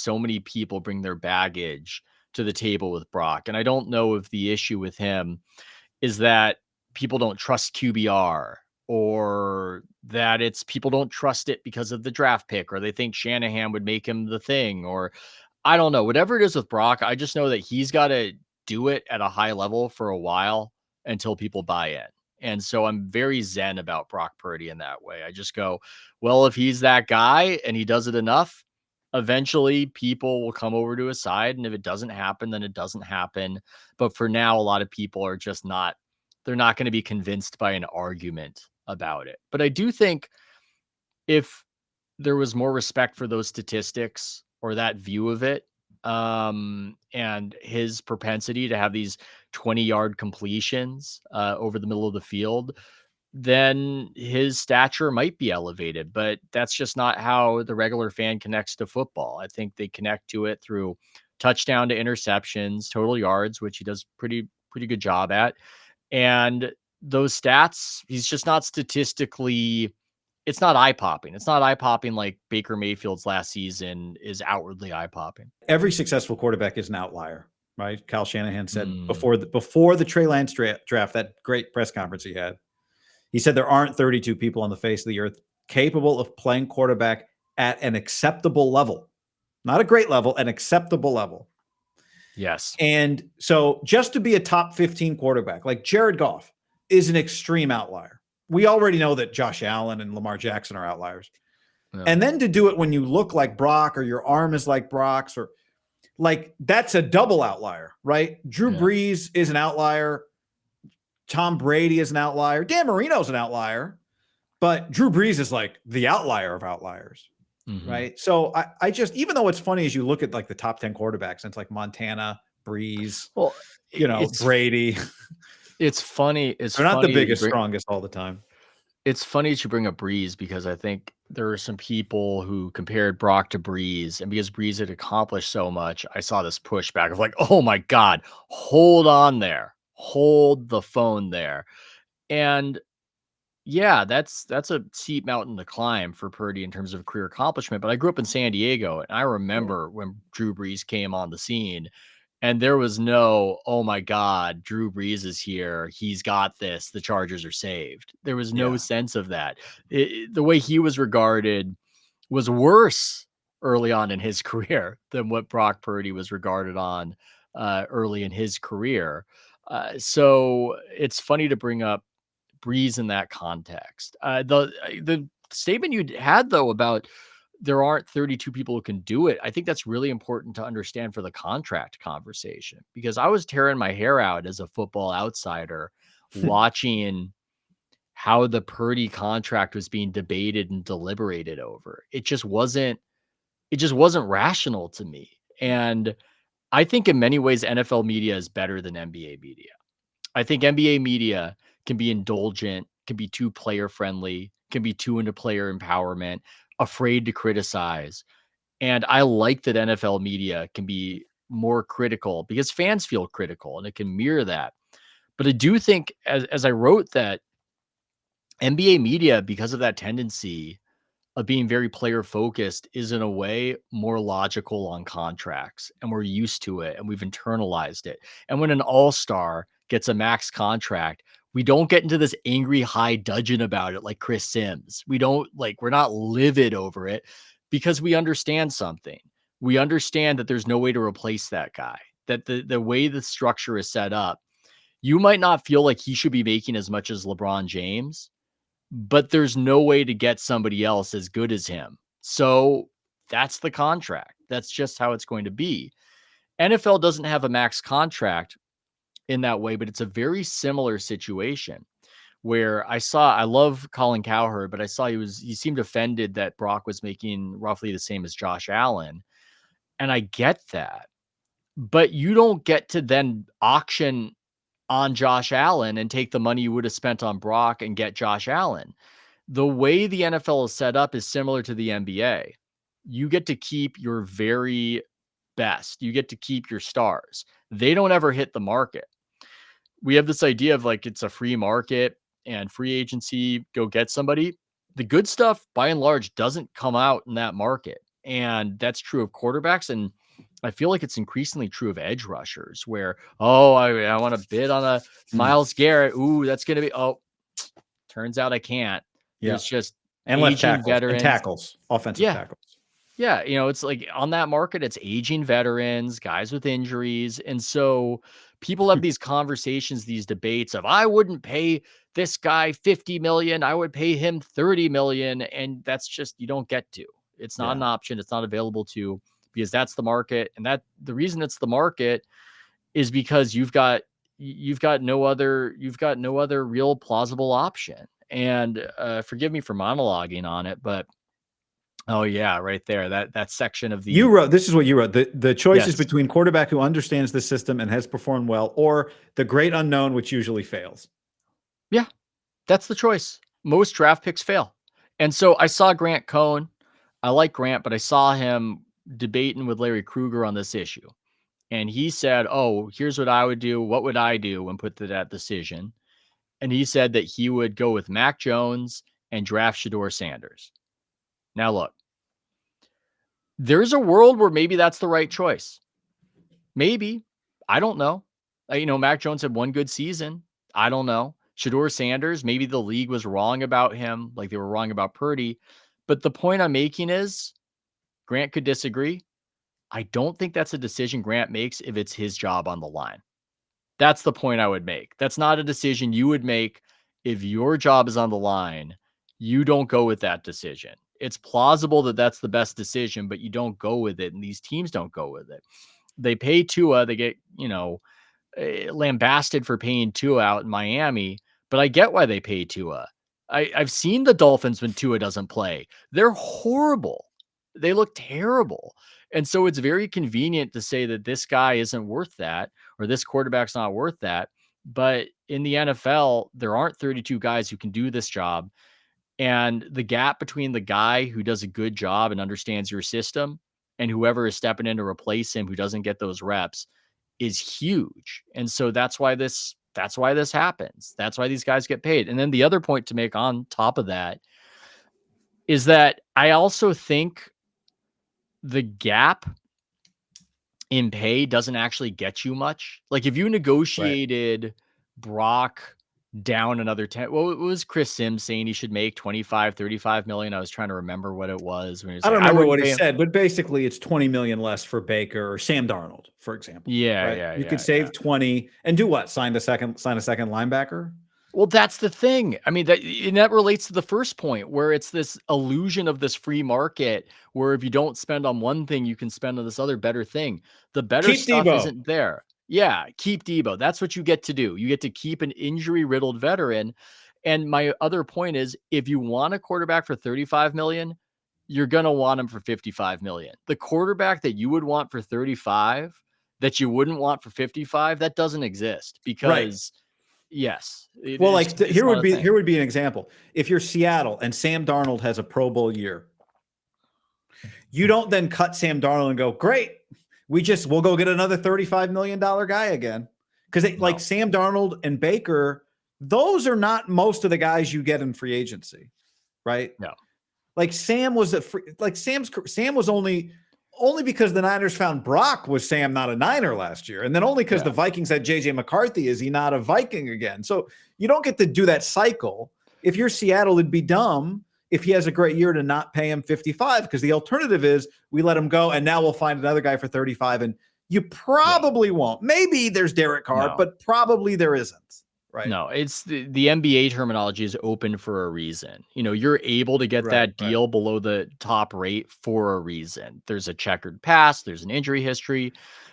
so many people bring their baggage to the table with Brock. And I don't know if the issue with him is that people don't trust QBR, or that it's people don't trust it because of the draft pick, or they think Shanahan would make him the thing, or I don't know. Whatever it is with Brock, I just know that he's got to do it at a high level for a while until people buy in. And so I'm very zen about Brock Purdy in that way. I just go, well, if he's that guy and he does it enough, eventually people will come over to his side. And if it doesn't happen, then it doesn't happen. But for now, a lot of people are just not, they're not going to be convinced by an argument about it. But I do think if there was more respect for those statistics or that view of it, and his propensity to have these 20-yard completions over the middle of the field, then his stature might be elevated. But that's just not how the regular fan connects to football. I think they connect to it through touchdown to interceptions, total yards, which he does pretty good job at. And those stats, he's just not statistically, it's not eye-popping. It's not eye-popping like Baker Mayfield's last season is outwardly eye-popping. Every successful quarterback is an outlier, right? Kyle Shanahan said before the Trey Lance draft, that great press conference he had, he said there aren't 32 people on the face of the earth capable of playing quarterback at an acceptable level. Not a great level, an acceptable level. Yes. And so just to be a top 15 quarterback, like Jared Goff is an extreme outlier. We already know that Josh Allen and Lamar Jackson are outliers. Yeah. And then to do it when you look like Brock or your arm is like Brock's, or like that's a double outlier, right? Drew Brees is an outlier. Tom Brady is an outlier. Dan Marino's an outlier, but Drew Brees is like the outlier of outliers, right? So I just, even though it's funny as you look at like the top 10 quarterbacks, and it's like Montana, Brees, well, Brady. It's funny. They're not the biggest, strongest all the time. It's funny that you bring up Brees, because I think there are some people who compared Brock to Brees, and because Brees had accomplished so much, I saw this pushback of like, oh my God, hold on there. Hold the phone there. And yeah, that's a steep mountain to climb for Purdy in terms of career accomplishment. But I grew up in San Diego, and I remember when Drew Brees came on the scene, and there was no, oh my God, Drew Brees is here. He's got this. The Chargers are saved. There was no sense of that. The way he was regarded was worse early on in his career than what Brock Purdy was regarded on early in his career. So it's funny to bring up Brees in that context. The statement you had, though, about there aren't 32 people who can do it, I think that's really important to understand for the contract conversation, because I was tearing my hair out as a football outsider watching how the Purdy contract was being debated and deliberated over. It just wasn't rational to me. And I think in many ways, NFL media is better than NBA media. I think NBA media can be indulgent, can be too player friendly, can be too into player empowerment, afraid to criticize. And I like that NFL media can be more critical because fans feel critical and it can mirror that. But I do think, as I wrote, that NBA media, because of that tendency of being very player focused, is in a way more logical on contracts, and we're used to it and we've internalized it. And when an all-star gets a max contract, we don't get into this angry high dudgeon about it like Chris Sims. We're not livid over it because we understand something. We understand that there's no way to replace that guy, that the way the structure is set up, you might not feel like he should be making as much as LeBron James, but there's no way to get somebody else as good as him. So that's the contract. That's just how it's going to be. NFL doesn't have a max contract in that way, but it's a very similar situation where I love Colin Cowherd, but I saw he seemed offended that Brock was making roughly the same as Josh Allen. And I get that, but you don't get to then auction on Josh Allen and take the money you would have spent on Brock and get Josh Allen. The way the NFL is set up is similar to the NBA. You get to keep your very best. You get to keep your stars. They don't ever hit the market. We have this idea of like, it's a free market and free agency, go get somebody. The good stuff, by and large, doesn't come out in that market. And that's true of quarterbacks. And I feel like it's increasingly true of edge rushers where, I want to bid on a Myles Garrett. Ooh, that's going to be, turns out I can't. There's just and left aging tackles and veterans. tackles, offensive tackles. Yeah. It's like on that market, it's aging veterans, guys with injuries. And so people have these conversations, these debates of, I wouldn't pay this guy 50 million. I would pay him 30 million. And that's just, you don't get to. It's not an option. It's not available to, because that's the market. And that the reason it's the market is because you've got no other real plausible option. And forgive me for monologuing on it, but right there, that section of the you wrote, this is what you wrote, the choices between quarterback who understands the system and has performed well, or the great unknown, which usually fails. Yeah, that's the choice. Most draft picks fail. And so I saw Grant Cohn. I like Grant, but I saw him debating with Larry Krueger on this issue. And he said, here's what I would do. What would I do when put to that decision? And he said that he would go with Mac Jones and draft Shedeur Sanders. Now, look, there's a world where maybe that's the right choice. Maybe. I don't know. Mac Jones had one good season. I don't know. Shedeur Sanders, maybe the league was wrong about him, like they were wrong about Purdy. But the point I'm making is Grant could disagree. I don't think that's a decision Grant makes if it's his job on the line. That's the point I would make. That's not a decision you would make if your job is on the line. You don't go with that decision. It's plausible that that's the best decision, but you don't go with it, and these teams don't go with it. They pay Tua. They get, lambasted for paying Tua out in Miami, but I get why they pay Tua. I've seen the Dolphins when Tua doesn't play. They're horrible. They look terrible. And so it's very convenient to say that this guy isn't worth that, or this quarterback's not worth that. But in the NFL, there aren't 32 guys who can do this job. And the gap between the guy who does a good job and understands your system and whoever is stepping in to replace him who doesn't get those reps is huge. And so that's why this happens. That's why these guys get paid. And then the other point to make on top of that is that I also think the gap in pay doesn't actually get you much. Like if you negotiated Brock down another 10, what was Chris Sims saying he should make 25, 35 million? I was trying to remember what it was. When he was I don't remember what he said, but basically it's 20 million less for Baker or Sam Darnold, for example. You could save 20 and do what? Sign a second linebacker? Well, that's the thing. I mean, that relates to the first point where it's this illusion of this free market where if you don't spend on one thing, you can spend on this other better thing. The better stuff isn't there. Yeah, keep Debo. That's what you get to do. You get to keep an injury-riddled veteran. And my other point is, if you want a quarterback for 35 million, you're going to want him for 55 million. The quarterback that you would want for 35, that you wouldn't want for 55, that doesn't exist because yes. Well, like here would be an example. If you're Seattle and Sam Darnold has a Pro Bowl year, you don't then cut Sam Darnold and go, great, we'll go get another $35 million guy again. Because like Sam Darnold and Baker, those are not most of the guys you get in free agency, right? No. Like Sam was Sam was only because the Niners found Brock was Sam not a Niner last year. And then only because the Vikings had JJ McCarthy is he not a Viking again. So you don't get to do that cycle. If you're Seattle, it'd be dumb if he has a great year to not pay him 55, because the alternative is we let him go and now we'll find another guy for 35. And you probably won't. Maybe there's Derek Carr, but probably there isn't. Right. No, it's the NBA terminology is open for a reason. You're able to get that deal below the top rate for a reason. There's a checkered past. There's an injury history.